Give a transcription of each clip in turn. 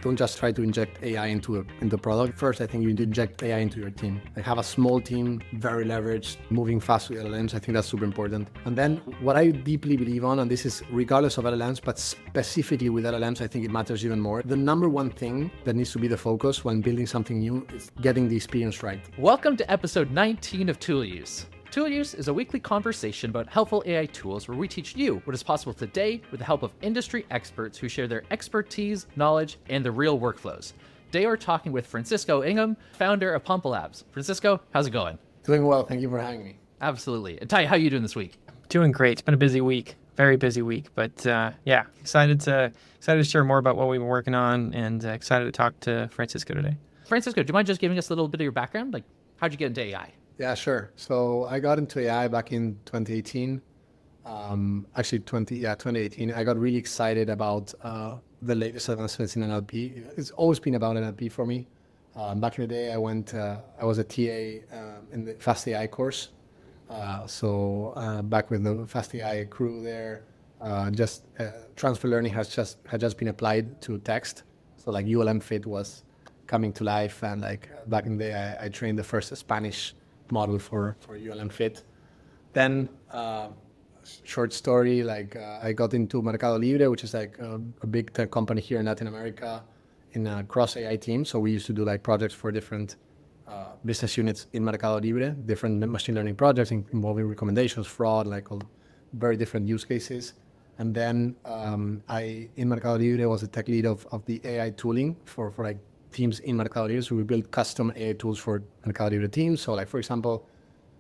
Don't just try to inject AI into product. First, I think you need to inject AI into your team. Like have a small team, very leveraged, moving fast with LLMs. I think that's super important. And then what I deeply believe on, and this is regardless of LLMs, but specifically with LLMs, I think it matters even more. The number one thing that needs to be the focus when building something new is getting the experience right. Welcome to episode 19 of Tool Use. Tool Use is a weekly conversation about helpful AI tools where we teach you what is possible today with the help of industry experts who share their expertise, knowledge, and the real workflows. Today we're talking with Francisco Ingham, founder of Pampa Labs. Francisco, how's it going? Doing well, thank you for having me. Absolutely. And Ty, how are you doing this week? Doing great. It's been a busy week, very busy week, but excited to share more about what we've been working on and excited to talk to Francisco today. Francisco, do you mind just giving us a little bit of your background? Like, how'd you get into AI? Yeah, sure. So I got into AI back in 2018. 2018. I got really excited about the latest advancements in NLP. It's always been about NLP for me. Back in the day, I was a TA in the Fast AI course. Back with the Fast AI crew there, transfer learning had just been applied to text. So like ULM fit was coming to life, and like back in the day, I trained the first Spanish model for ULM fit. Then short story, I got into Mercado Libre, which is like a big tech company here in Latin America in a cross AI team. So we used to do like projects for different business units in Mercado Libre, different machine learning projects involving recommendations, fraud, like all very different use cases. And then in Mercado Libre was the tech lead of the AI tooling for like teams in Mercado Libre. So we built custom AI tools for Mercado Libre teams. So like, for example,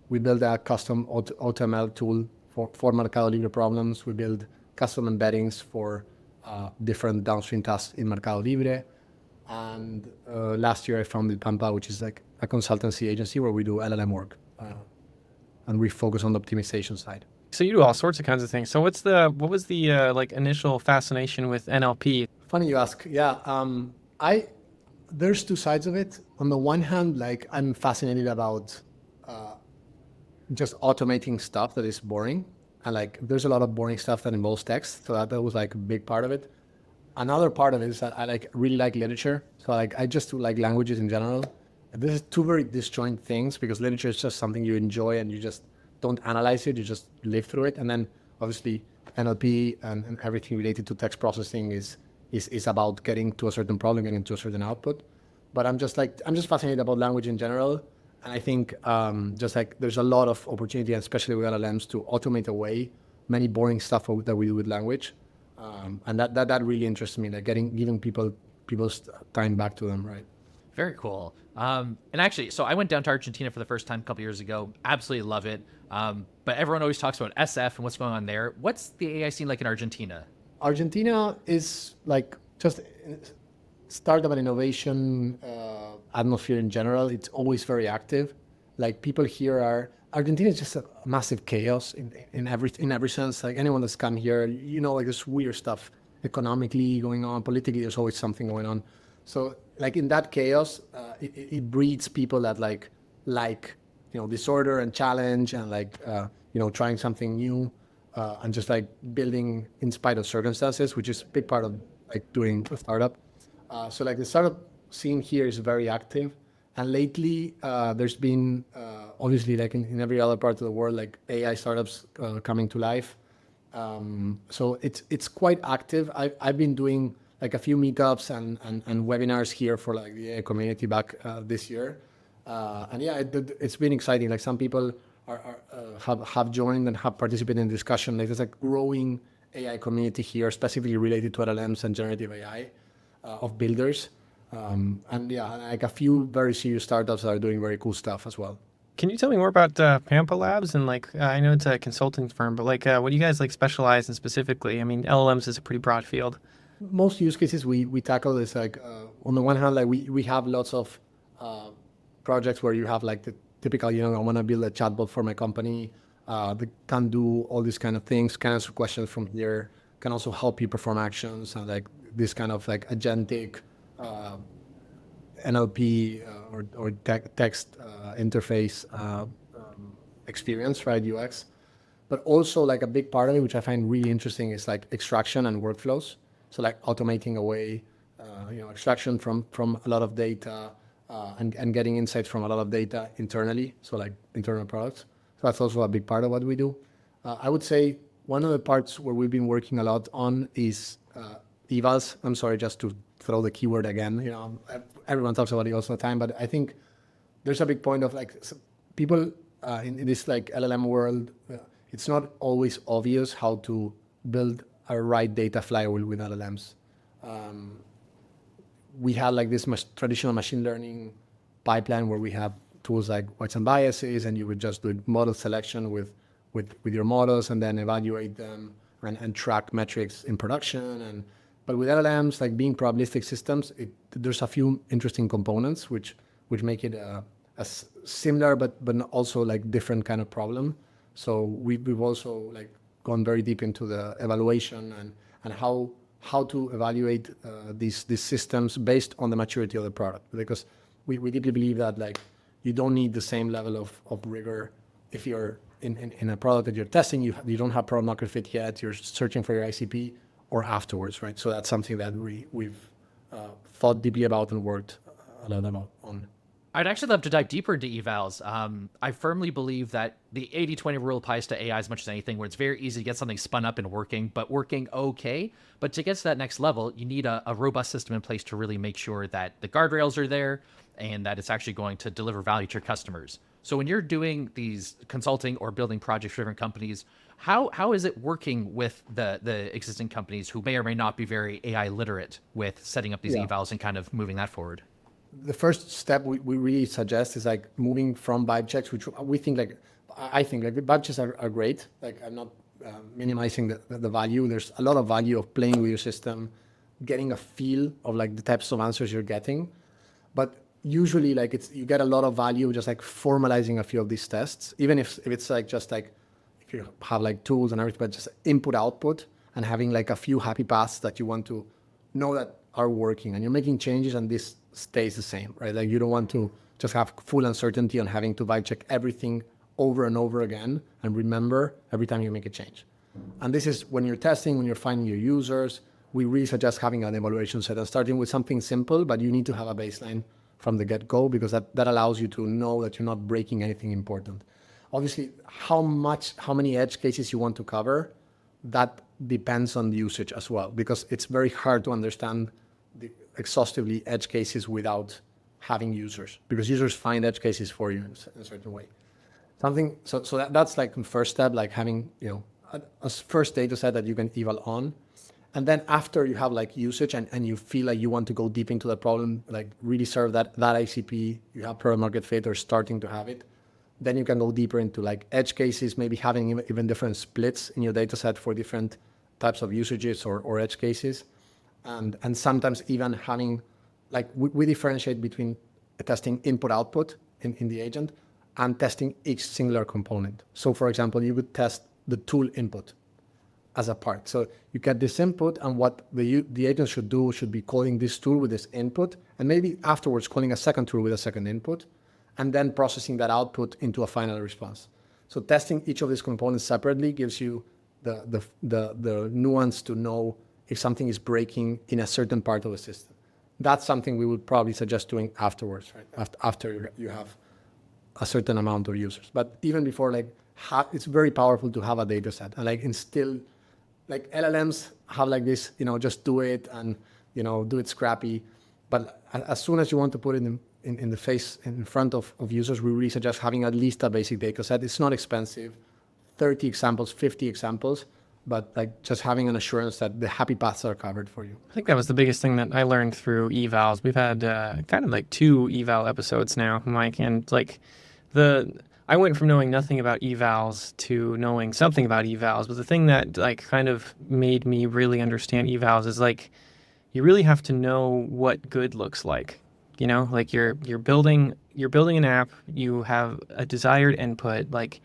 we built a custom AutoML tool for Mercado Libre problems. We build custom embeddings for different downstream tasks in Mercado Libre. And last year I founded Pampa, which is like a consultancy agency where we do LLM work. And we focus on the optimization side. So you do all sorts of kinds of things. So what was the initial fascination with NLP? Funny you ask. Yeah, there's two sides of it. On the one hand, like I'm fascinated about just automating stuff that is boring. And like there's a lot of boring stuff that involves text. So that was like a big part of it. Another part of it is that I really like literature. So like I just like languages in general. This is two very disjoint things because literature is just something you enjoy and you just don't analyze it, you just live through it. And then obviously NLP and everything related to text processing is about getting to a certain problem, getting to a certain output. But I'm just fascinated about language in general. And I think just like there's a lot of opportunity, especially with LLMs, to automate away many boring stuff that we do with language. And that really interests me, like giving people's time back to them, right? Very cool. And actually, so I went down to Argentina for the first time a couple years ago. Absolutely love it. But everyone always talks about SF and what's going on there. What's the AI scene like in Argentina? Argentina is like just startup and innovation atmosphere in general. It's always very active. Like people here Argentina is just a massive chaos in every sense. Like anyone that's come here, like this weird stuff economically going on, politically, there's always something going on. So like in that chaos, it breeds people that like disorder and challenge and trying something new and just like building in spite of circumstances, which is a big part of like doing a startup. So like the startup scene here is very active. And lately, there's been, obviously, like in every other part of the world, like AI startups coming to life. So it's quite active. I've been doing like a few meetups and webinars here for like the AI community back this year. And yeah, it's been exciting. Like some people have joined and have participated in discussion. Like there's a growing AI community here, specifically related to LLMs and generative AI of builders. And yeah, like a few very serious startups that are doing very cool stuff as well. Can you tell me more about Pampa Labs? And I know it's a consulting firm, but what do you guys specialize in specifically? I mean, LLMs is a pretty broad field. Most use cases we tackle is like, on the one hand, like we have lots of projects where you have like the typical, I want to build a chatbot for my company that can do all these kind of things, can answer questions from here, can also help you perform actions and like this kind of like agentic NLP or text interface experience, right? UX. But also like a big part of it, which I find really interesting, is like extraction and workflows. So like automating away extraction from a lot of data, and getting insights from a lot of data internally, so like internal products. So that's also a big part of what we do. I would say one of the parts where we've been working a lot on is evals. I'm sorry, just to throw the keyword again. Everyone talks about evals all the time, but I think there's a big point of like people in this like LLM world. It's not always obvious how to build a right data flywheel with LLMs. We had like this traditional machine learning pipeline where we have tools like weights and biases, and you would just do model selection with your models and then evaluate them and track metrics in production. But with LLMs, like being probabilistic systems, there's a few interesting components which make it a similar but also like different kind of problem. So we've also like gone very deep into the evaluation and how to evaluate these systems based on the maturity of the product, because we deeply believe that like you don't need the same level of rigor if you're in a product that you're testing. You don't have product market fit yet, you're searching for your ICP, or afterwards, right? So that's something that we've thought deeply about and worked a lot about on. I'd actually love to dive deeper into evals. I firmly believe that the 80-20 rule applies to AI as much as anything, where it's very easy to get something spun up and working okay. But to get to that next level, you need a robust system in place to really make sure that the guardrails are there and that it's actually going to deliver value to your customers. So when you're doing these consulting or building projects for different companies, how is it working with the existing companies who may or may not be very AI literate with setting up these evals and kind of moving that forward? The first step we really suggest is like moving from vibe checks, which we think like, I think like vibe checks are great. Like I'm not minimizing the value. There's a lot of value of playing with your system, getting a feel of like the types of answers you're getting. But usually like you get a lot of value just like formalizing a few of these tests, even if it's like just like if you have like tools and everything, but just input output and having like a few happy paths that you want to know that are working, and you're making changes and this stays the same, right? Like you don't want to just have full uncertainty on having to vibe check everything over and over again and remember every time you make a change. And this is when you're testing, when you're finding your users, we really suggest having an evaluation set and starting with something simple, but you need to have a baseline from the get-go, because that allows you to know that you're not breaking anything important. Obviously, how many edge cases you want to cover, that depends on the usage as well, because it's very hard to understand the exhaustively edge cases without having users, because users find edge cases for you in a certain way. That's like the first step, like having a first data set that you can eval on. And then after you have like usage and you feel like you want to go deep into the problem, like really serve that ICP, you have product market fit or starting to have it, then you can go deeper into like edge cases, maybe having even different splits in your data set for different types of usages or edge cases. And sometimes even having, like we differentiate between testing input output in the agent and testing each singular component. So for example, you would test the tool input as a part. So you get this input, and what the agent should do should be calling this tool with this input, and maybe afterwards calling a second tool with a second input, and then processing that output into a final response. So testing each of these components separately gives you the nuance to know if something is breaking in a certain part of the system. That's something we would probably suggest doing afterwards, right? After you have a certain amount of users. But even before, like, it's very powerful to have a data set and like instill, like LLMs have like this, just do it and, do it scrappy. But as soon as you want to put it in front of users, we really suggest having at least a basic data set. It's not expensive, 30 examples, 50 examples, but like just having an assurance that the happy paths are covered for you. I think that was the biggest thing that I learned through evals. We've had kind of like 2 eval episodes now, Mike, and like I went from knowing nothing about evals to knowing something about evals, but the thing that like kind of made me really understand evals is like you really have to know what good looks like. Like you're building an app, you have a desired input, like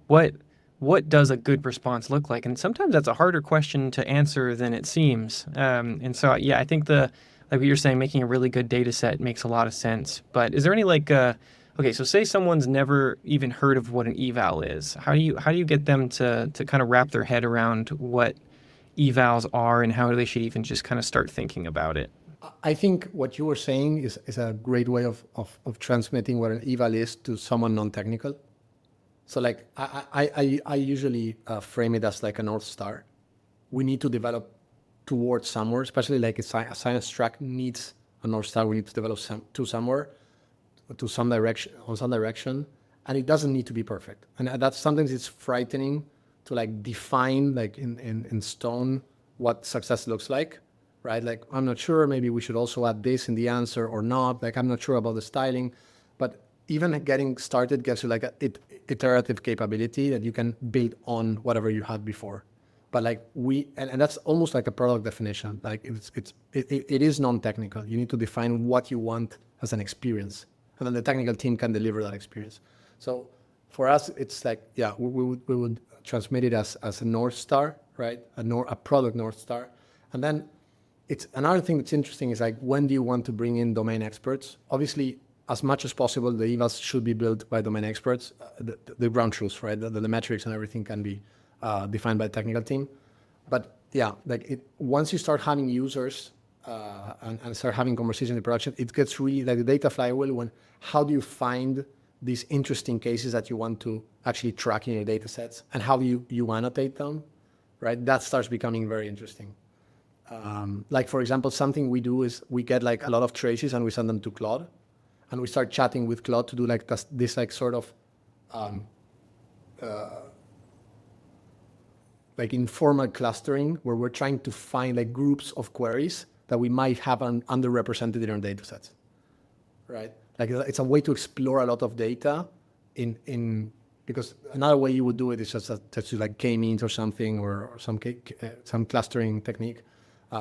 what does a good response look like? And sometimes that's a harder question to answer than it seems. And so yeah, I think like what you're saying, making a really good data set makes a lot of sense. But is there any like okay, so say someone's never even heard of what an eval is. How do you get them to kind of wrap their head around what evals are and how they should even just kind of start thinking about it? I think what you were saying is a great way of transmitting what an eval is to someone non-technical. So like I usually frame it as like a North Star. We need to develop towards somewhere, especially like a science track needs a North Star. We need to develop to somewhere, to some direction, on some direction, and it doesn't need to be perfect. And that's sometimes it's frightening to like define like in stone what success looks like, right? Like I'm not sure, maybe we should also add this in the answer or not. Like I'm not sure about the styling, but even getting started gives you like a iterative capability that you can build on whatever you had before. But like and that's almost like a product definition. Like it is non-technical. You need to define what you want as an experience, and then the technical team can deliver that experience. So for us, it's like, yeah, we would transmit it as a North Star, right? A product North Star. And then it's another thing that's interesting is like, when do you want to bring in domain experts? Obviously, as much as possible, the evals should be built by domain experts. The ground truths, right? The metrics and everything can be defined by the technical team. But yeah, like once you start having users and start having conversation in production, it gets really like the data flywheel. How do you find these interesting cases that you want to actually track in your data sets, and how do you annotate them, right? That starts becoming very interesting. Like for example, something we do is we get like a lot of traces and we send them to Claude, and we start chatting with Claude to do like this like sort of like informal clustering, where we're trying to find like groups of queries that we might have underrepresented in our data sets, right? Like it's a way to explore a lot of data because another way you would do it is just to like k-means or something, or some clustering technique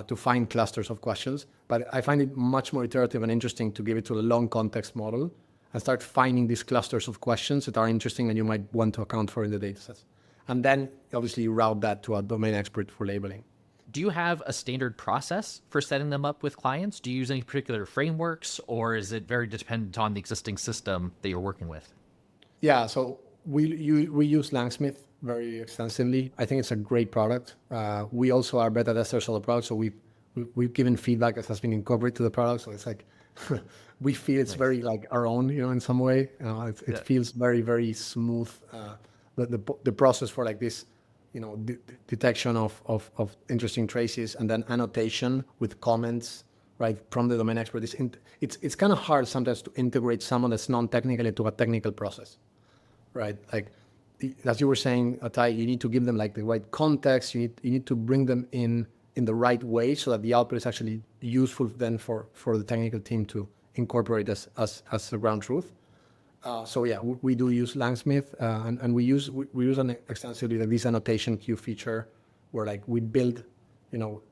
to find clusters of questions. But I find it much more iterative and interesting to give it to a long context model and start finding these clusters of questions that are interesting and you might want to account for in the data sets. And then obviously you route that to a domain expert for labeling. Do you have a standard process for setting them up with clients? Do you use any particular frameworks, or is it very dependent on the existing system that you're working with? Yeah, so we use Langsmith very extensively. I think it's a great product. We also are beta testers of the product, so we've given feedback that has been incorporated to the product. So it's like we feel it's very like our own, in some way. It feels very, very smooth. The process for like this, detection of interesting traces, and then annotation with comments, right, from the domain expert. It's kind of hard sometimes to integrate someone that's non-technical into a technical process, right? Like as you were saying, Atai, you need to give them like the right context. You need to bring them in the right way so that the output is actually useful then for the technical team to incorporate as a ground truth. So yeah, we do use Langsmith, and we use extensively like this annotation queue feature, where like we build,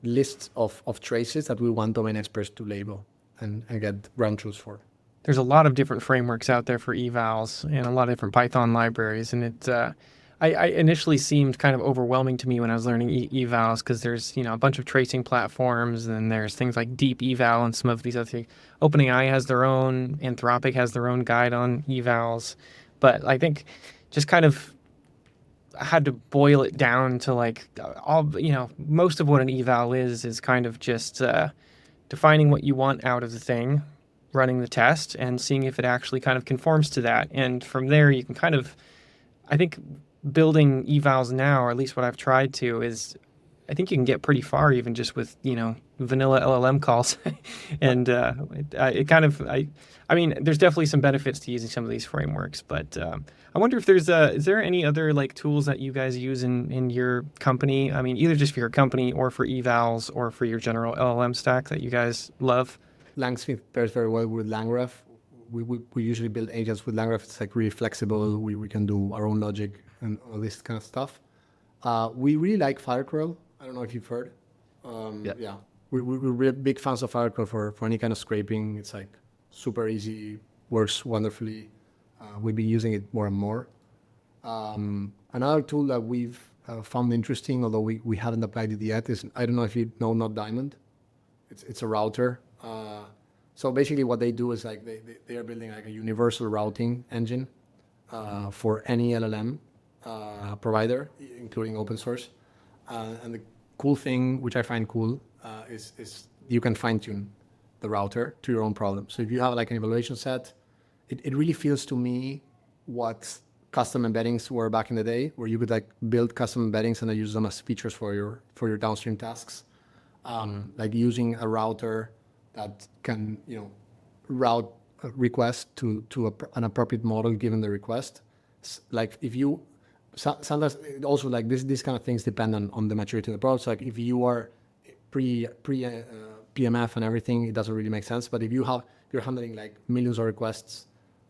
lists of traces that we want domain experts to label and get ground truths for. There's a lot of different frameworks out there for evals and a lot of different Python libraries, and I initially seemed kind of overwhelming to me when I was learning evals, because there's a bunch of tracing platforms, and there's things like Deep Eval and some of these other things. OpenAI has their own, Anthropic has their own guide on evals, but I think just kind of had to boil it down to like all most of what an eval is kind of just defining what you want out of the thing, running the test, and seeing if it actually kind of conforms to that, and from there you can kind of, I think, building evals now, or at least what I've tried to, is I think you can get pretty far even just with vanilla LLM calls, and it kind of I mean there's definitely some benefits to using some of these frameworks, but I wonder if is there any other like tools that you guys use in your company? I mean, either just for your company or for evals or for your general LLM stack that you guys love. Langsmith pairs very well with LangGraph. We usually build agents with LangGraph. It's like really flexible. We can do our own logic and all this kind of stuff. We really like Firecurl. I don't know if you've heard. Yeah. We're really big fans of Firecurl for any kind of scraping. It's like super easy, works wonderfully. We've been using it more and more. Another tool that we've found interesting, although we haven't applied it yet, is, I don't know if you know Not Diamond. It's a router. So basically what they do is like they are building like a universal routing engine for any LLM provider, including open source. And the cool thing, which I find cool, is you can fine tune. the router to your own problem. So if you have like an evaluation set, it really feels to me what custom embeddings were back in the day, where you could like build custom embeddings and then use them as features for your downstream tasks. Like using a router that can, route a request to an appropriate model given the request. Like if you, sometimes also like these kind of things depend on the maturity of the product. So like if you are pre PMF and everything, it doesn't really make sense. But if you're handling like millions of requests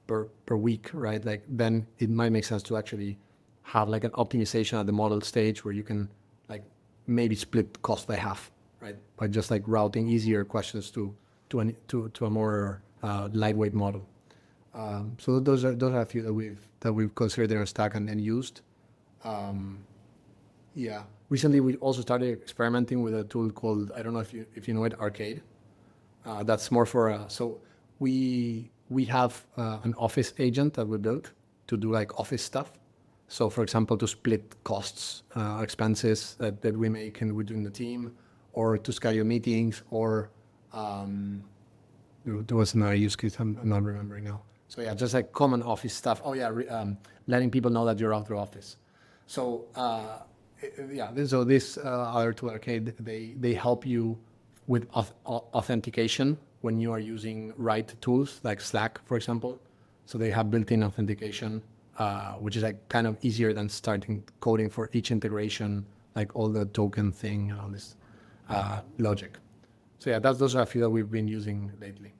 per week, right? Like then it might make sense to actually have like an optimization at the model stage where you can like maybe split cost by half, right? By just like routing easier questions to a more lightweight model. So those are a few that we've considered in our stack and used. Yeah. Recently, we also started experimenting with a tool called, I don't know if you know it, Arcade. That's more for so we have an office agent that we built to do like office stuff. So for example, to split costs, expenses that we make and we do in the team, or to schedule meetings, or there was another use case I'm not remembering now. So yeah, just like common office stuff. Oh yeah, letting people know that you're out of office. So so this other tool, Arcade, they help you with authentication when you are using right tools like Slack, for example. So they have built-in authentication, which is like kind of easier than starting coding for each integration, like all the token thing and all this logic. So yeah, those are a few that we've been using lately.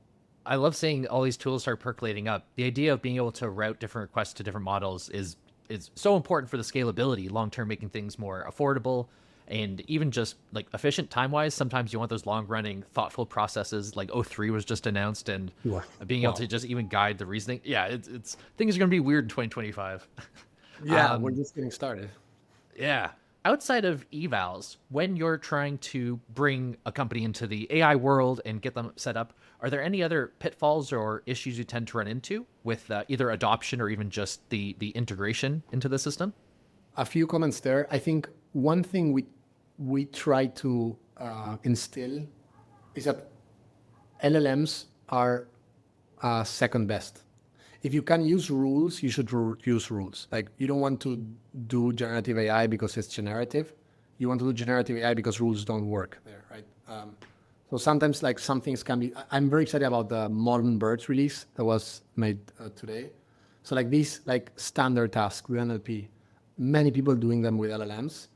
I love seeing all these tools start percolating up. The idea of being able to route different requests to different models is so important for the scalability, long term, making things more affordable and even just like efficient time wise. Sometimes you want those long running, thoughtful processes like O3 was just announced, and being able to just even guide the reasoning. Yeah, it's things are going to be weird in 2025. Yeah, we're just getting started. Yeah. Outside of evals, when you're trying to bring a company into the AI world and get them set up, are there any other pitfalls or issues you tend to run into with either adoption or even just the integration into the system? A few comments there. I think one thing we try to instill is that LLMs are second best. If you can use rules, you should use rules. Like you don't want to do generative AI because it's generative. You want to do generative AI because rules don't work there, right? So sometimes like some things can be, I'm very excited about the Modern Birds release that was made today. So like these like standard tasks with NLP, many people doing them with LLMs.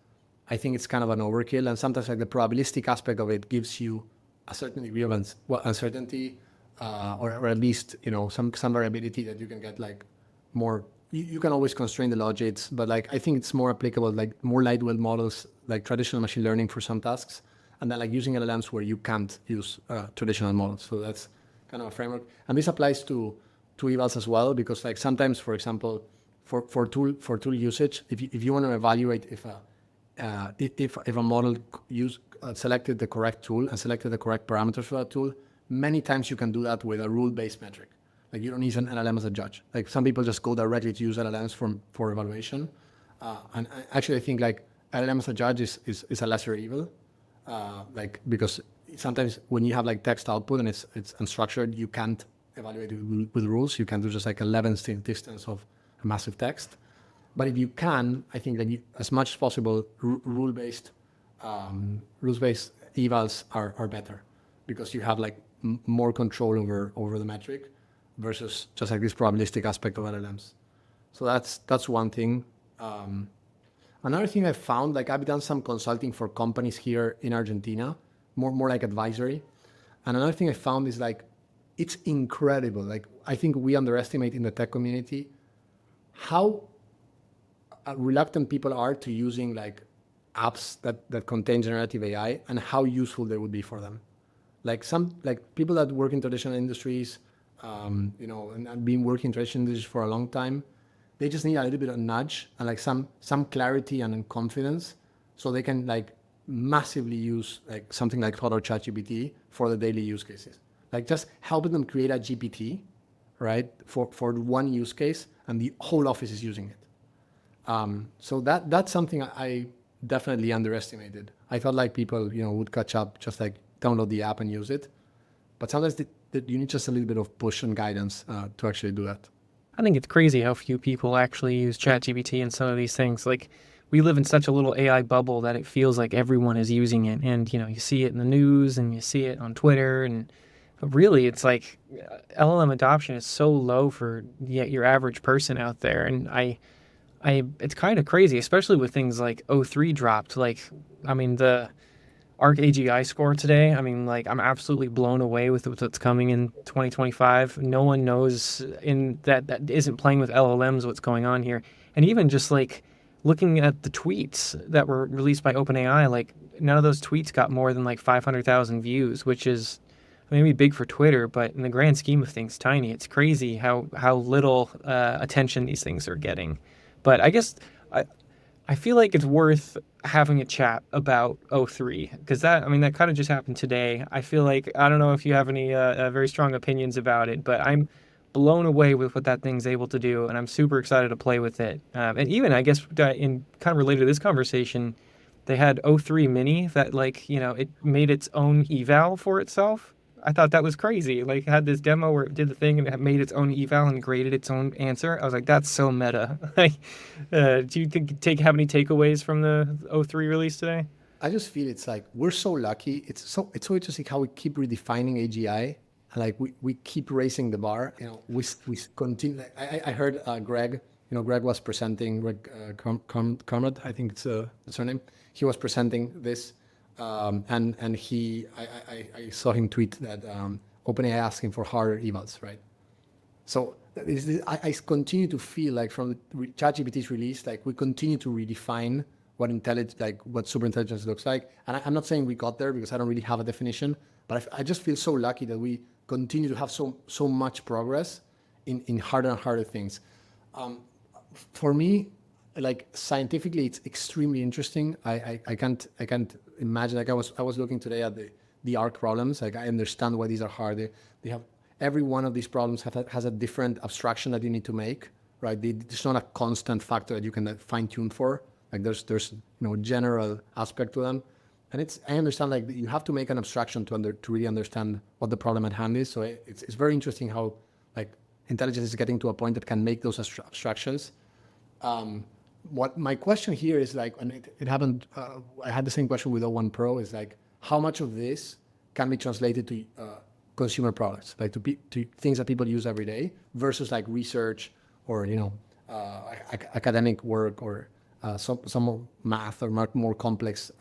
I think it's kind of an overkill. And sometimes like the probabilistic aspect of it gives you a certain degree of uncertainty, or at least some variability that you can get like more. You can always constrain the logics, but like I think it's more applicable like more lightweight models like traditional machine learning for some tasks, and then like using LLMs where you can't use traditional models. So that's kind of a framework, and this applies to evals as well, because like sometimes, for example, for tool usage, if you want to evaluate if a model selected the correct tool and selected the correct parameters for that tool, many times you can do that with a rule-based metric. Like you don't need an LLM as a judge. Like some people just go directly to use LLMs for evaluation. And actually I think like LLM as a judge is a lesser evil. Like because sometimes when you have like text output and it's unstructured, you can't evaluate it with rules. You can do just like 11th distance of a massive text. But if you can, I think that as much as possible, rules-based evals are better, because you have like more control over the metric versus just like this probabilistic aspect of LLMs. So that's one thing. Another thing I found, like I've done some consulting for companies here in Argentina, more like advisory. And another thing I found is like, it's incredible. Like I think we underestimate in the tech community how reluctant people are to using like apps that contain generative AI and how useful they would be for them. Like people that work in traditional industries, and have been working in traditional industries for a long time, they just need a little bit of nudge and like some clarity and confidence, so they can like massively use like something like Claude or ChatGPT for the daily use cases. Like just helping them create a GPT, right, for one use case, and the whole office is using it. So that's something I definitely underestimated. I thought like people would catch up, just like download the app and use it. But sometimes you need just a little bit of push and guidance to actually do that. I think it's crazy how few people actually use ChatGPT and some of these things. Like, we live in such a little AI bubble that it feels like everyone is using it. And, you see it in the news and you see it on Twitter. And but really, it's like LLM adoption is so low for your average person out there. And it's kind of crazy, especially with things like O3 dropped. Like, I mean, the ARC AGI score today, I mean, like, I'm absolutely blown away with what's coming in 2025. No one knows that isn't playing with LLMs what's going on here. And even just like looking at the tweets that were released by OpenAI, like, none of those tweets got more than like 500,000 views, which is maybe big for Twitter, but in the grand scheme of things, tiny. It's crazy how little attention these things are getting. But I guess I feel like it's worth having a chat about O3 because that kind of just happened today. I feel like, I don't know if you have any very strong opinions about it, but I'm blown away with what that thing's able to do, and I'm super excited to play with it. And even, I guess, in kind of related to this conversation, they had O3 Mini that, like, it made its own eval for itself. I thought that was crazy. Like, it had this demo where it did the thing and it made its own eval and graded its own answer. I was like, that's so meta. Like, do you have any takeaways from the O3 release today? I just feel it's like we're so lucky. It's so interesting how we keep redefining AGI, and like we keep raising the bar. We continue. Like, I heard Greg. Greg was presenting. Greg Conrad, I think that's her name. He was presenting this, and I saw him tweet that OpenAI asking for harder evals, right? So I continue to feel like from the ChatGPT's release, like we continue to redefine what superintelligence looks like. And I'm not saying we got there because I don't really have a definition, but I just feel so lucky that we continue to have so much progress in harder and harder things. For me, like scientifically, it's extremely interesting. I can't imagine. Like I was looking today at the ARC problems. Like I understand why these are hard. They have every one of these problems has a different abstraction that you need to make, right? There's not a constant factor that you can fine tune for. Like there's general aspect to them, and I understand like you have to make an abstraction to really understand what the problem at hand is. So it's very interesting how like intelligence is getting to a point that can make those abstractions. What my question here is like, and it happened. I had the same question with O1 Pro. Is like how much of this can be translated to consumer products, like to things that people use every day, versus like research or academic work or some math or more complex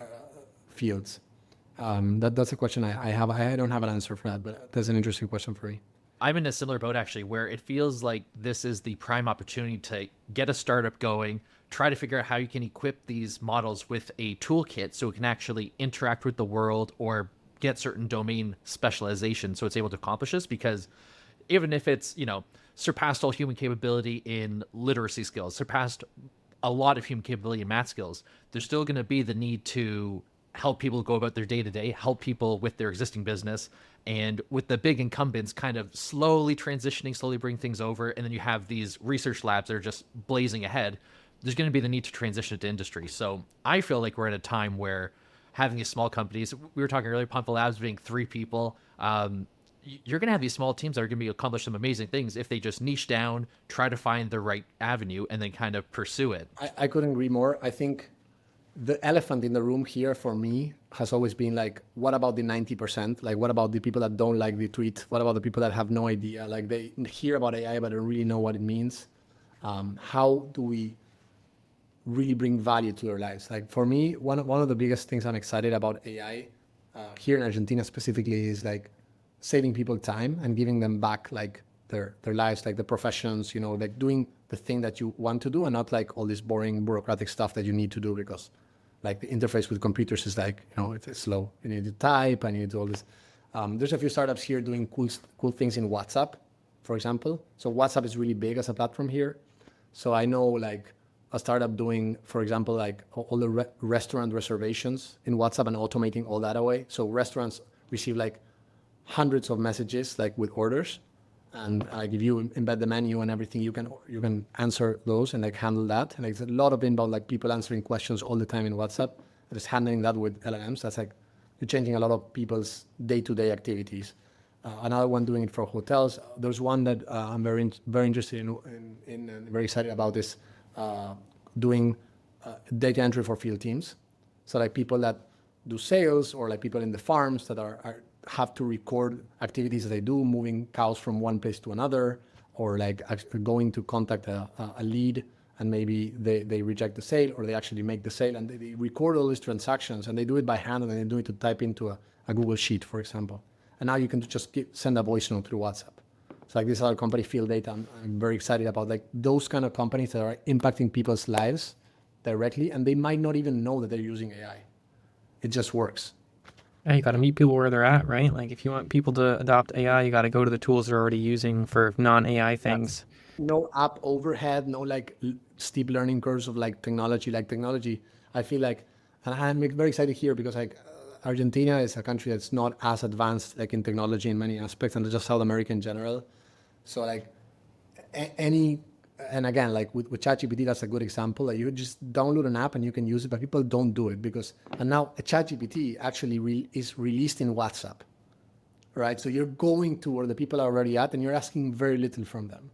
fields. That's a question I have. I don't have an answer for that, but that's an interesting question for me. I'm in a similar boat actually, where it feels like this is the prime opportunity to get a startup going, try to figure out how you can equip these models with a toolkit so it can actually interact with the world or get certain domain specialization so it's able to accomplish this. Because even if it's, surpassed all human capability in literacy skills, surpassed a lot of human capability in math skills, there's still going to be the need to help people go about their day-to-day, help people with their existing business. And with the big incumbents kind of slowly transitioning, slowly bring things over, and then you have these research labs that are just blazing ahead, there's going to be the need to transition to industry. So I feel like we're at a time where having these small companies, we were talking earlier, Pampa Labs being 3 people, you're going to have these small teams that are going to be accomplish some amazing things if they just niche down, try to find the right avenue, and then kind of pursue it. I couldn't agree more. I think the elephant in the room here for me has always been like, what about the 90%? Like, what about the people that don't like the tweet? What about the people that have no idea? Like, they hear about AI, but don't really know what it means. How do we really bring value to their lives? Like, for me, one of the biggest things I'm excited about AI here in Argentina specifically is like saving people time and giving them back like their lives, like the professions, like doing the thing that you want to do and not like all this boring bureaucratic stuff that you need to do because like the interface with computers is like, it's slow. You need to type and you need to do all this. There's a few startups here doing cool things in WhatsApp, for example. So WhatsApp is really big as a platform here. So I know like a startup doing, for example, like all the restaurant reservations in WhatsApp and automating all that away. So restaurants receive like hundreds of messages like with orders. And like if you embed the menu and everything, you can answer those and like handle that. And like, there's a lot of inbound like people answering questions all the time in WhatsApp. Just handling that with LLMs. That's like you're changing a lot of people's day-to-day activities. another one doing it for hotels. There's one that I'm very interested in and very excited about is doing data entry for field teams. So like people that do sales or like people in the farms that have to record activities that they do, moving cows from one place to another, or like going to contact a lead and maybe they reject the sale or they actually make the sale and they record all these transactions and they do it by hand and they do it to type into a Google Sheet, for example. And now you can just send a voice note through WhatsApp. So like this other company, Field Data, I'm very excited about like those kind of companies that are impacting people's lives directly and they might not even know that they're using AI. It just works. Yeah, you got to meet people where they're at, right? Like if you want people to adopt AI, you got to go to the tools they're already using for non-AI things. No app overhead, no like steep learning curves of like technology. I feel like, and I'm very excited here because like Argentina is a country that's not as advanced like in technology in many aspects, and just South America in general. So like any, and again, like with ChatGPT, that's a good example. Like you just download an app and you can use it, but people don't do it because, and now ChatGPT actually is released in WhatsApp, right? So you're going to where the people are already at and you're asking very little from them.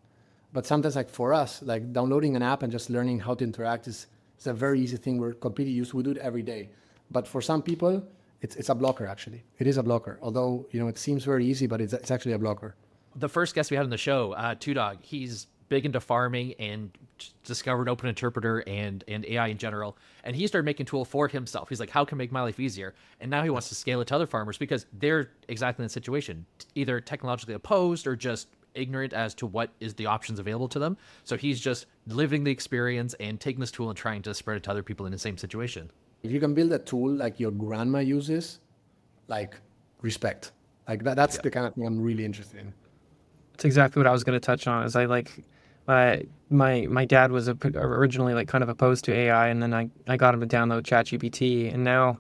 But sometimes like for us, like downloading an app and just learning how to interact is a very easy thing. We're completely used, we do it every day. But for some people, it's a blocker actually. It is a blocker. Although, it seems very easy, but it's actually a blocker. The first guest we had on the show, Two Dog, he's big into farming and discovered Open Interpreter and AI in general. And he started making a tool for himself. He's like, how can I make my life easier? And now he wants to scale it to other farmers because they're exactly in the situation, either technologically opposed or just ignorant as to what is the options available to them. So he's just living the experience and taking this tool and trying to spread it to other people in the same situation. If you can build a tool like your grandma uses, like respect. Like that's the kind of thing I'm really interested in. That's exactly what I was going to touch on. Is I like my dad was originally like kind of opposed to AI, and then I got him to download ChatGPT, and now,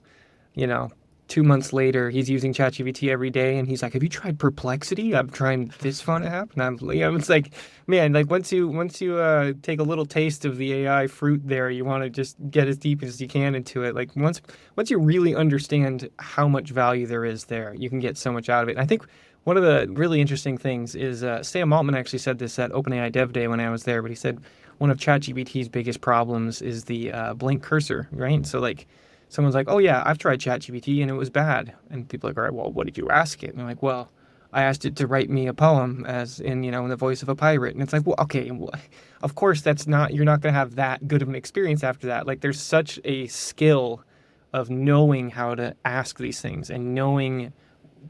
2 months later, he's using ChatGPT every day, and he's like, "Have you tried Perplexity? I'm trying this fun app," and it's like, man, like once you take a little taste of the AI fruit, there, you want to just get as deep as you can into it. Like once you really understand how much value there is there, you can get so much out of it. And I think one of the really interesting things is Sam Altman actually said this at OpenAI Dev Day when I was there, but he said one of ChatGPT's biggest problems is the blank cursor, right? So like someone's like, oh yeah, I've tried ChatGPT and it was bad. And people are like, all right, well, what did you ask it? And I'm like, well, I asked it to write me a poem as in, in the voice of a pirate. And it's like, well, okay, well, of course you're not going to have that good of an experience after that. Like there's such a skill of knowing how to ask these things and knowing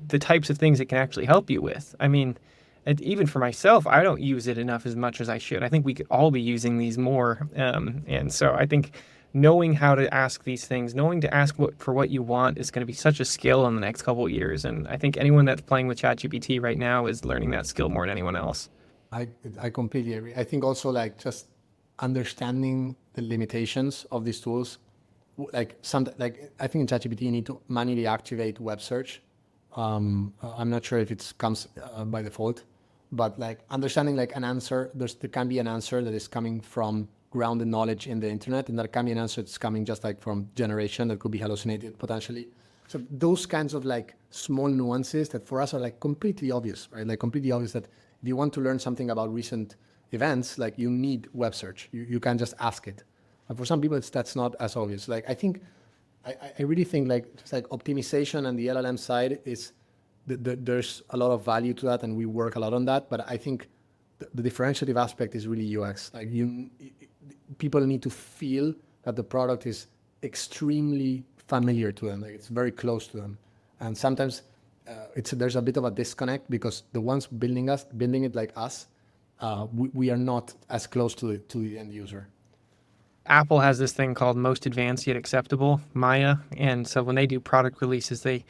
the types of things it can actually help you with. I mean, and even for myself, I don't use it enough as much as I should. I think we could all be using these more. And so I think knowing how to ask these things, knowing to ask for what you want is going to be such a skill in the next couple of years. And I think anyone that's playing with ChatGPT right now is learning that skill more than anyone else. I completely agree. I think also like just understanding the limitations of these tools. Like I think in ChatGPT you need to manually activate web search. I'm not sure if it comes by default, but like understanding like an answer, there can be an answer that is coming from grounded knowledge in the internet, and there can be an answer that's coming just like from generation that could be hallucinated potentially. So those kinds of like small nuances that for us are like completely obvious, right? Like completely obvious that if you want to learn something about recent events, like you need web search. You can't just ask it. And for some people, that's not as obvious. Like I really think like just like optimization and the LLM side is there's a lot of value to that, and we work a lot on that. But I think the differentiative aspect is really UX. Like people need to feel that the product is extremely familiar to them, like it's very close to them, and sometimes there's a bit of a disconnect because the ones building it like us, we are not as close to the end user. Apple has this thing called most advanced yet acceptable, Maya. And so when they do product releases, they,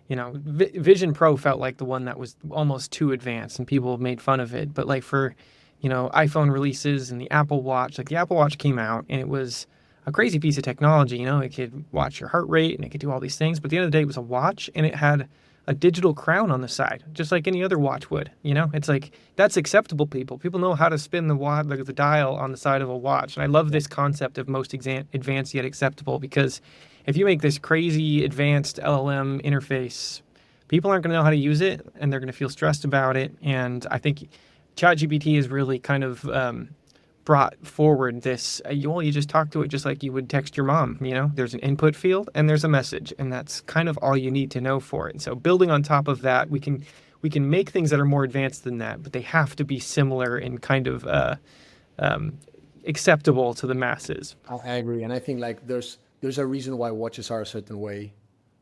Vision Pro felt like the one that was almost too advanced and people made fun of it. But like for, iPhone releases and the Apple Watch, like the Apple Watch came out and it was a crazy piece of technology. It could watch your heart rate and it could do all these things. But at the end of the day, it was a watch and it had a digital crown on the side, just like any other watch would. It's like that's acceptable. People know how to spin the watch, like the dial on the side of a watch. And I love this concept of most advanced yet acceptable, because if you make this crazy advanced LLM interface people aren't going to know how to use it, and they're going to feel stressed about it. And I think ChatGPT is really kind of brought forward this, you just talk to it just like you would text your mom. There's an input field and there's a message, and that's kind of all you need to know for it. So building on top of that, we can make things that are more advanced than that, but they have to be similar and kind of acceptable to the masses. I agree, and I think like there's a reason why watches are a certain way.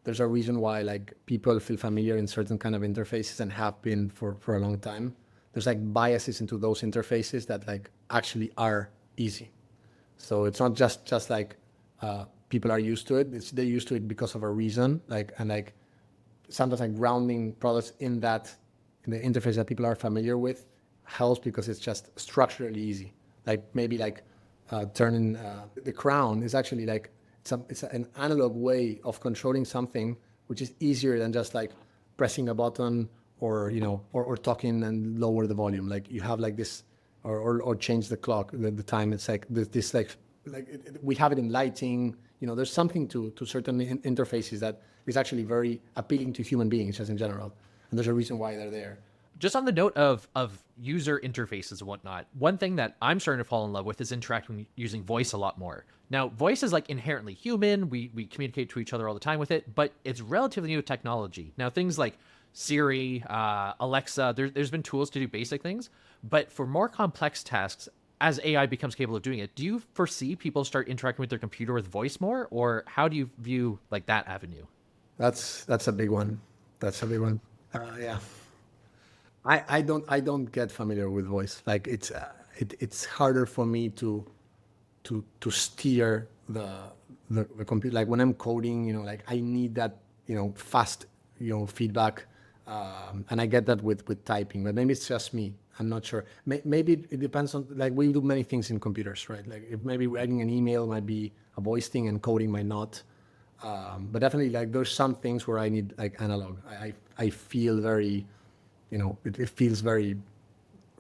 There's a reason why like people feel familiar in certain kind of interfaces and have been for a long time. There's like biases into those interfaces that like actually are easy. So it's not just like people are used to it. They're used to it because of a reason. And sometimes like grounding products in the interface that people are familiar with helps because it's just structurally easy. Like maybe like turning the crown is actually like it's an analog way of controlling something, which is easier than just like pressing a button or talking and lower the volume. Like you have like this, or change the clock, the time. It's like this we have it in lighting. There's something to certain interfaces that is actually very appealing to human beings just in general, and there's a reason why they're there. Just on the note of user interfaces and whatnot, one thing that I'm starting to fall in love with is interacting using voice a lot more. Now, voice is like inherently human. We communicate to each other all the time with it, but it's relatively new technology. Now, things like Siri, Alexa, there's been tools to do basic things, but for more complex tasks, as AI becomes capable of doing it, do you foresee people start interacting with their computer with voice more, or how do you view like that avenue? That's a big one. That's a big one. Yeah. I don't get familiar with voice. Like it's harder for me to steer the computer. Like when I'm coding, like I need that fast feedback, and I get that with typing. But maybe it's just me. I'm not sure. Maybe it depends on, like, we do many things in computers, right? Like if maybe writing an email might be a voice thing and coding might not. But definitely like there's some things where I need like analog. I feel very, it feels very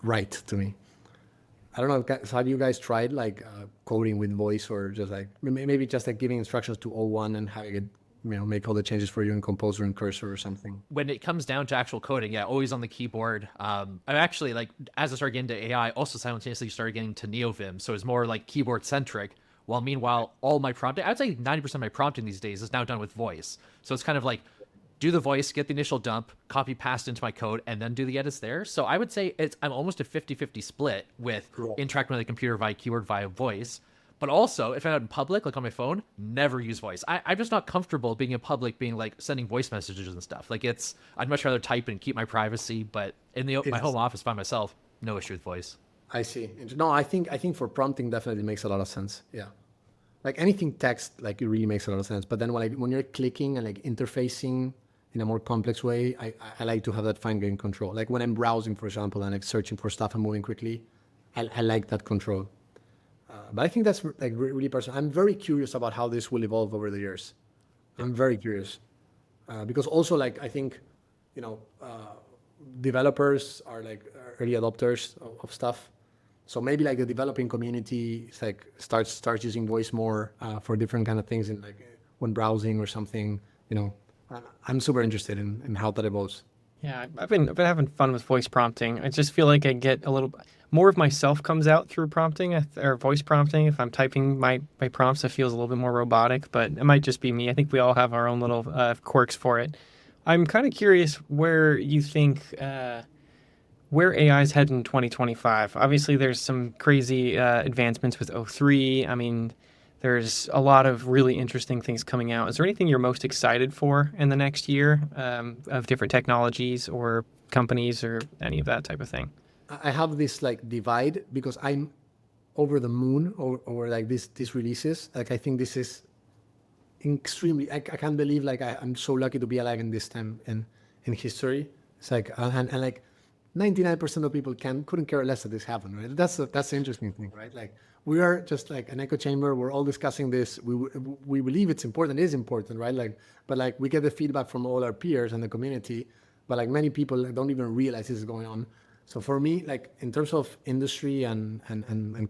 right to me. I don't know. So have you guys tried like coding with voice, or just like maybe just like giving instructions to O1 and having it, make all the changes for you in Composer and Cursor or something? When it comes down to actual coding, yeah, always on the keyboard. I'm actually like, as I started getting to AI, also simultaneously started getting to NeoVim, so it's more like keyboard centric. While meanwhile, all my prompting, I'd say 90% of my prompting these days is now done with voice. So it's kind of like do the voice, get the initial dump, copy paste into my code, and then do the edits there. So I would say I'm almost a 50-50 split with interacting with the computer via keyboard, via voice. But also, if I'm out in public, like on my phone, never use voice. I'm just not comfortable being in public, being like sending voice messages and stuff. Like I'd much rather type and keep my privacy. But in my home office by myself, no issue with voice. I see. No, I think for prompting definitely makes a lot of sense. Yeah. Like anything text, like it really makes a lot of sense. But then when you're clicking and like interfacing in a more complex way, I like to have that fine-grained control. Like when I'm browsing, for example, and like searching for stuff and moving quickly, I like that control. But I think that's like really personal. I'm very curious about how this will evolve over the years. I'm very curious because also like I think, developers are like early adopters of stuff. So maybe like the developing community is like starts using voice more for different kind of things, in like when browsing or something. I'm super interested in how that evolves. Yeah, I've been having fun with voice prompting. I just feel like I get a little more of myself comes out through prompting or voice prompting. If I'm typing my prompts, it feels a little bit more robotic, but it might just be me. I think we all have our own little quirks for it. I'm kind of curious where you think where AI is heading in 2025. Obviously, there's some crazy advancements with O3. I mean, there's a lot of really interesting things coming out. Is there anything you're most excited for in the next year of different technologies or companies or any of that type of thing? I have this like divide because I'm over the moon over like these releases. Like I think this is extremely. I can't believe like I'm so lucky to be alive in this time in history. It's like and like 99% of people couldn't care less that this happened, right? That's the interesting thing, right? Like we are just like an echo chamber. We're all discussing this. We believe it's important. It is important, right? Like, but like we get the feedback from all our peers and the community, but like many people don't even realize this is going on. So for me, like in terms of industry and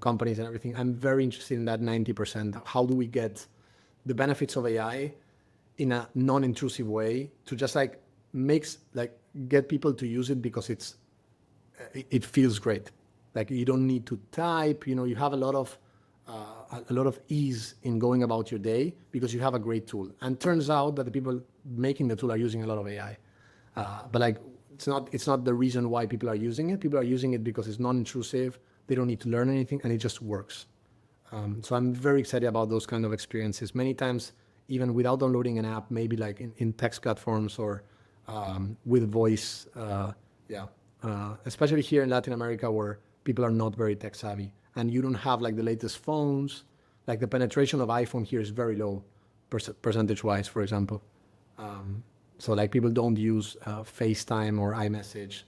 companies and everything, I'm very interested in that 90%. How do we get the benefits of AI in a non-intrusive way to just like makes like get people to use it because it feels great. Like you don't need to type, you have a lot of ease in going about your day because you have a great tool. And turns out that the people making the tool are using a lot of AI. But like it's not the reason why people are using it. People are using it because it's non-intrusive. They don't need to learn anything, and it just works. So I'm very excited about those kind of experiences. Many times, even without downloading an app, maybe like in text platforms or with voice. Especially here in Latin America where people are not very tech savvy and you don't have like the latest phones. Like the penetration of iPhone here is very low percentage wise, for example. So like people don't use FaceTime or iMessage.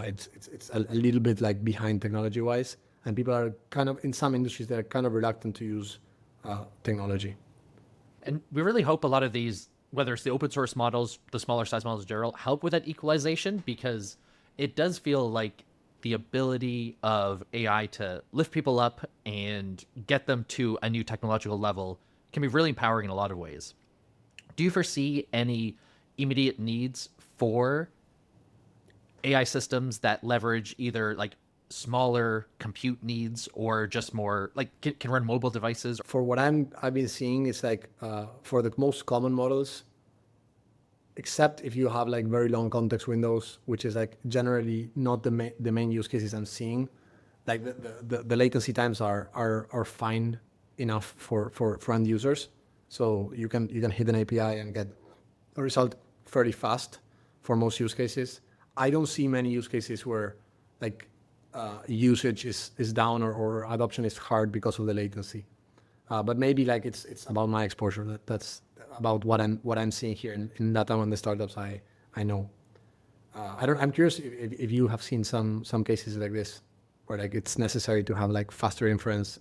It's a little bit like behind technology wise, and people are kind of in some industries they're kind of reluctant to use technology. And we really hope a lot of these, whether it's the open source models, the smaller size models in general, help with that equalization, because it does feel like the ability of AI to lift people up and get them to a new technological level can be really empowering in a lot of ways. Do you foresee any immediate needs for AI systems that leverage either like smaller compute needs or just more like can run mobile devices? For what I've been seeing, it's like for the most common models, except if you have like very long context windows, which is like generally not the main use cases I'm seeing. Like the latency times are fine enough for end users, so you can hit an API and get a result fairly fast for most use cases. I don't see many use cases where like usage is down or adoption is hard because of the latency. But maybe like it's about my exposure. That's about what I'm seeing here in LATAM and the startups I know. I'm curious if you have seen some cases like this where like it's necessary to have like faster inference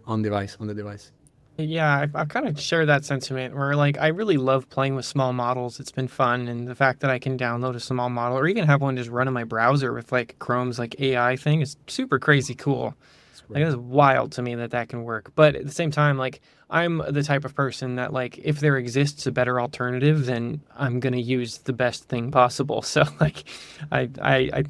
on the device. Yeah, I've kind of shared that sentiment where like I really love playing with small models. It's been fun, and the fact that I can download a small model or even have one just run in my browser with like Chrome's like AI thing is super crazy cool. Like it's wild to me that that can work. But at the same time, like I'm the type of person that like if there exists a better alternative, then I'm gonna use the best thing possible. So like I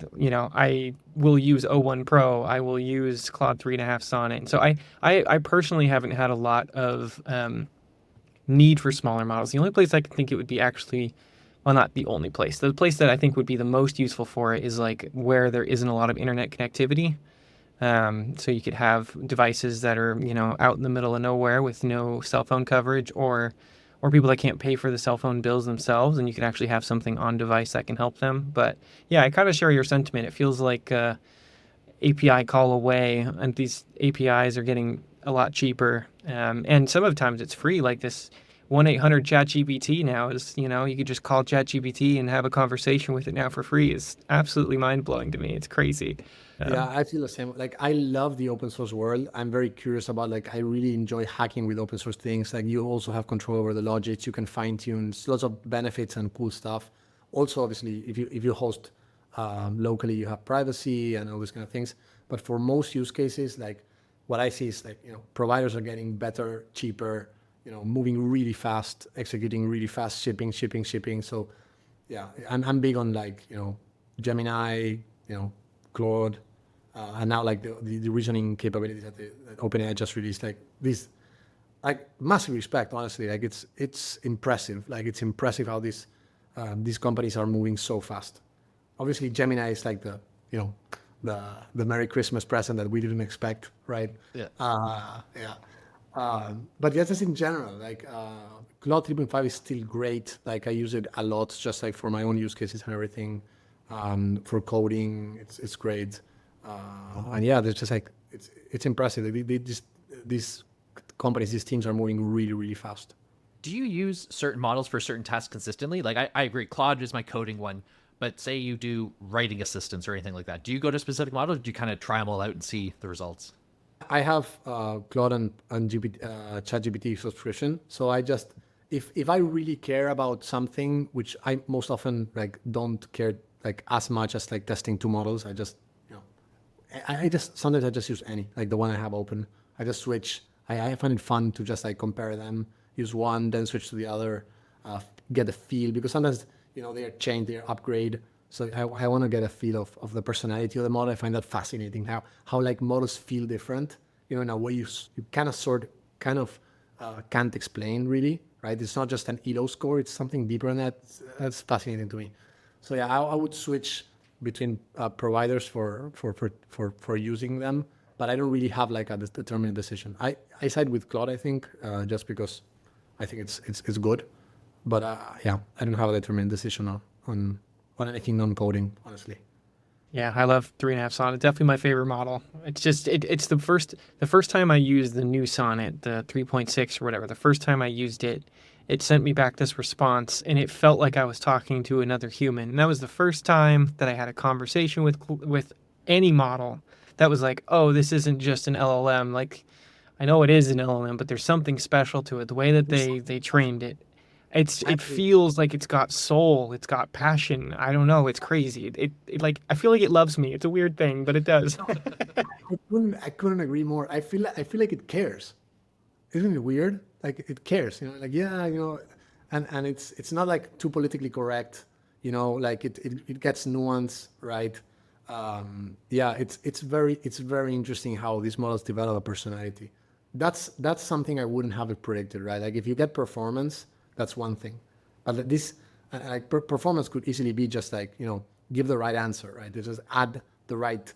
will use O1 Pro. I will use Claude 3.5 Sonnet. And so I personally haven't had a lot of need for smaller models. The only place I can think it would be actually, well, not the only place. The place that I think would be the most useful for it is like where there isn't a lot of internet connectivity. So you could have devices that are, out in the middle of nowhere with no cell phone coverage, or people that can't pay for the cell phone bills themselves, and you could actually have something on device that can help them. But yeah, I kind of share your sentiment. It feels like API call away, and these APIs are getting a lot cheaper. And some of the times it's free, like this 1-800 ChatGPT now is, you could just call ChatGPT and have a conversation with it now for free. It's absolutely mind-blowing to me. It's crazy. Yeah, I feel the same. Like I love the open source world. I'm very curious about like I really enjoy hacking with open source things. Like you also have control over the logics. You can fine tune. There's lots of benefits and cool stuff. Also, obviously, if you host locally, you have privacy and all these kind of things. But for most use cases, like what I see is like providers are getting better, cheaper. Moving really fast, executing really fast, shipping. So yeah, I'm big on like Gemini, Claude, and now like the reasoning capabilities that OpenAI just released, like these, like massive respect, honestly. Like it's impressive. Like it's impressive how these companies are moving so fast. Obviously, Gemini is like the Merry Christmas present that we didn't expect, right? Yeah. Yeah. But yeah, just in general, like Claude 3.5 is still great. Like I use it a lot, just like for my own use cases and everything. For coding, it's great. And yeah, there's just like it's impressive. These companies, these teams are moving really, really fast. Do you use certain models for certain tasks consistently? Like I agree, Claude is my coding one, but say you do writing assistance or anything like that. Do you go to specific models, or do you kind of try them all out and see the results? I have Claude and ChatGPT subscription, so I just if I really care about something, which I most often like don't care like as much as like testing two models, I just I just sometimes I just use any like the one I have open. I just switch. I find it fun to just like compare them, use one, then switch to the other, get the feel because sometimes their change, their upgrade. So I want to get a feel of the personality of the model. I find that fascinating, how like models feel different, in a way you kind of can't explain really, right? It's not just an ELO score, it's something deeper than that. That's fascinating to me. So yeah, I would switch between providers for using them, but I don't really have like a determined decision. I side with Claude, I think, just because I think it's good, but yeah, I don't have a determined decision on anything non-coding, honestly. Yeah, I love 3.5 Sonnet. Definitely my favorite model. It's just it's the first time I used the new Sonnet, the 3.6 or whatever. The first time I used it, it sent me back this response, and it felt like I was talking to another human. And that was the first time that I had a conversation with any model that was like, oh, this isn't just an LLM. Like, I know it is an LLM, but there's something special to it. The way that they trained it, it feels like it's got soul, it's got passion. I don't know, it's crazy. It like I feel like it loves me. It's a weird thing, but it does. I couldn't agree more. I feel like it cares. Isn't it weird? Like it cares, like yeah, and it's not like too politically correct, like it gets nuance, right? Yeah, it's very interesting how these models develop a personality. That's something I wouldn't have predicted, right? Like if you get performance, that's one thing, but this like performance could easily be just like give the right answer, right? They just add the right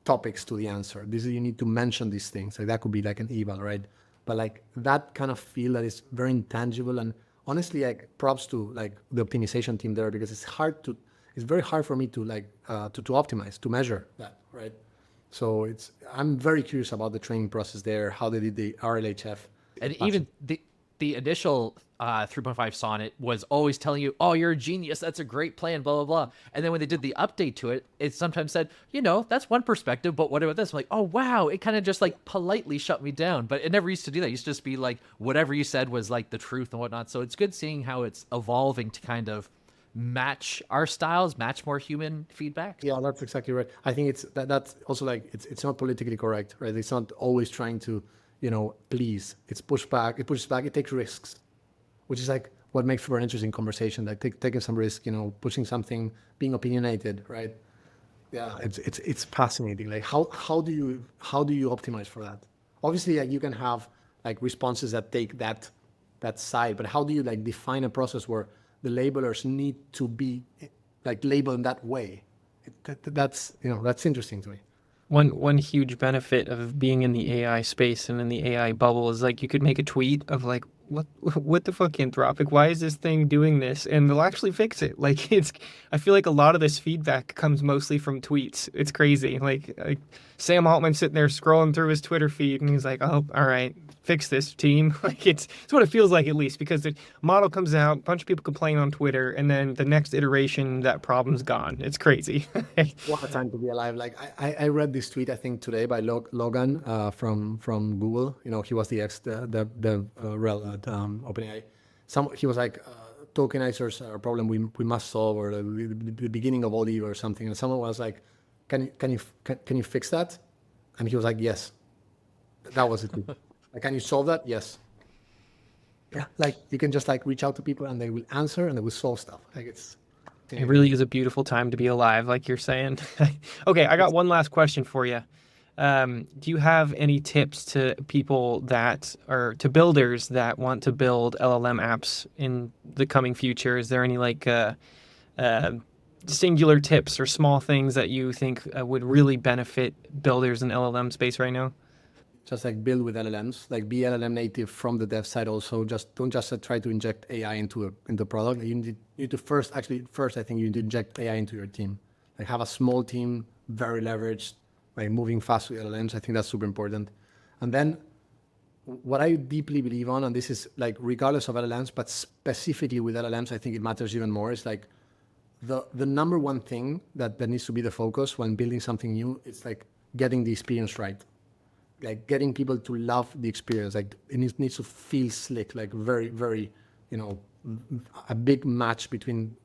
topics to the answer. This is, you need to mention these things. Like that could be like an eval, right? But like that kind of feel that is very intangible, and honestly, like props to like the optimization team there, because it's very hard for me to like to optimize, to measure that, right? So I'm very curious about the training process there, how they did the RLHF. And even the initial 3.5 Sonnet was always telling you, "Oh, you're a genius. That's a great plan." Blah blah blah. And then when they did the update to it, it sometimes said, "That's one perspective, but what about this?" I'm like, "Oh wow!" It kind of just like politely shut me down. But it never used to do that. It used to just be like whatever you said was like the truth and whatnot. So it's good seeing how it's evolving to kind of match our styles, match more human feedback. Yeah, that's exactly right. I think that's also like it's not politically correct, right? It's not always trying to, please. It's pushback. It pushes back. It takes risks, which is like what makes for an interesting conversation. Like taking some risk, pushing something, being opinionated, right? Yeah, it's fascinating. Like how do you optimize for that? Obviously, like you can have like responses that take that side, but how do you like define a process where the labelers need to be like labeled in that way? That's interesting to me. One huge benefit of being in the AI space and in the AI bubble is like you could make a tweet of like what the fuck, Anthropic, why is this thing doing this, and they'll actually fix it. Like I feel like a lot of this feedback comes mostly from tweets. It's crazy. Like Sam Altman sitting there scrolling through his Twitter feed and he's like, oh, all right, fix this, team. Like it's what it feels like, at least, because the model comes out, a bunch of people complain on Twitter, and then the next iteration that problem's gone. It's crazy. What a time to be alive. Like I read this tweet, I think today, by Logan from Google. He was the rel at OpenAI. He was like, tokenizers are a problem we must solve, or the beginning of all evil or something. And someone was like, can you fix that? And he was like, yes. That was it. Like, can you solve that? Yes. Yeah. Like you can just like reach out to people and they will answer and they will solve stuff. Like It really is a beautiful time to be alive, like you're saying. Okay, I got one last question for you. Do you have any tips to people to builders that want to build LLM apps in the coming future? Is there any like singular tips or small things that you think would really benefit builders in LLM space right now? just like build with LLMs, like be LLM native from the dev side also. Just don't just try to inject AI into the product. You need to first, I think you need to inject AI into your team. Like have a small team, very leveraged, like moving fast with LLMs. I think that's super important. And then what I deeply believe on, and this is like regardless of LLMs, but specifically with LLMs, I think it matters even more, is like the number one thing that needs to be the focus when building something new. It's like getting the experience right, like getting people to love the experience. Like it needs to feel slick, like very, very, a big match between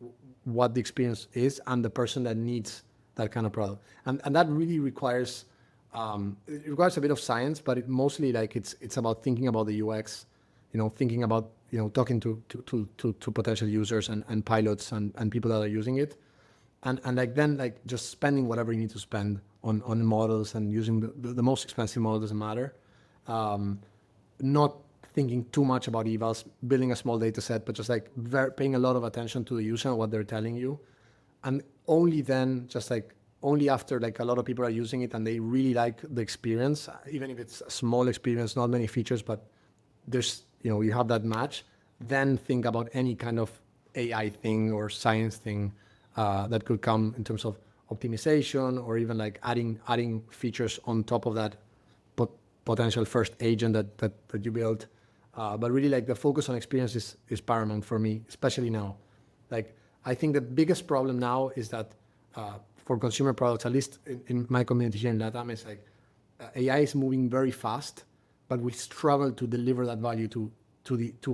what the experience is and the person that needs that kind of product. And that really requires, it requires a bit of science, but it mostly like it's about thinking about the UX, thinking about talking to potential users and pilots and people that are using it, and like then like just spending whatever you need to spend on models and using the most expensive model doesn't matter. Not thinking too much about evals, building a small data set, but just like paying a lot of attention to the user and what they're telling you. And only then, just like only after like a lot of people are using it and they really like the experience, even if it's a small experience, not many features, but there's, you have that match, then think about any kind of AI thing or science thing that could come in terms of optimization or even like adding features on top of that potential first agent that you built. But really like the focus on experience is paramount for me, especially now. Like I think the biggest problem now is that for consumer products, at least in my community here in LATAM, is like AI is moving very fast, but we struggle to deliver that value to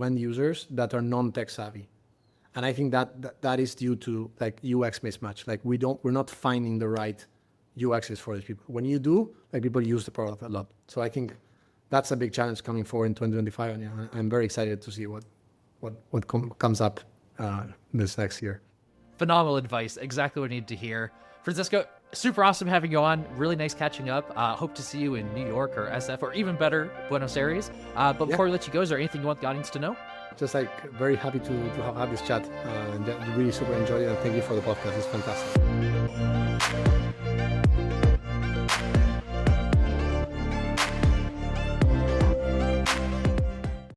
end users that are non-tech savvy. And I think that is due to like UX mismatch. Like we're not finding the right UXs for these people. When you do, like people use the product a lot. So I think that's a big challenge coming forward in 2025. And yeah, I'm very excited to see what comes up this next year. Phenomenal advice. Exactly what I need to hear. Francisco, super awesome having you on. Really nice catching up. Hope to see you in New York or SF or even better, Buenos Aires. But before we let you go, is there anything you want the audience to know? Just like very happy to have had this chat. And really super enjoyed it. And thank you for the podcast. It's fantastic.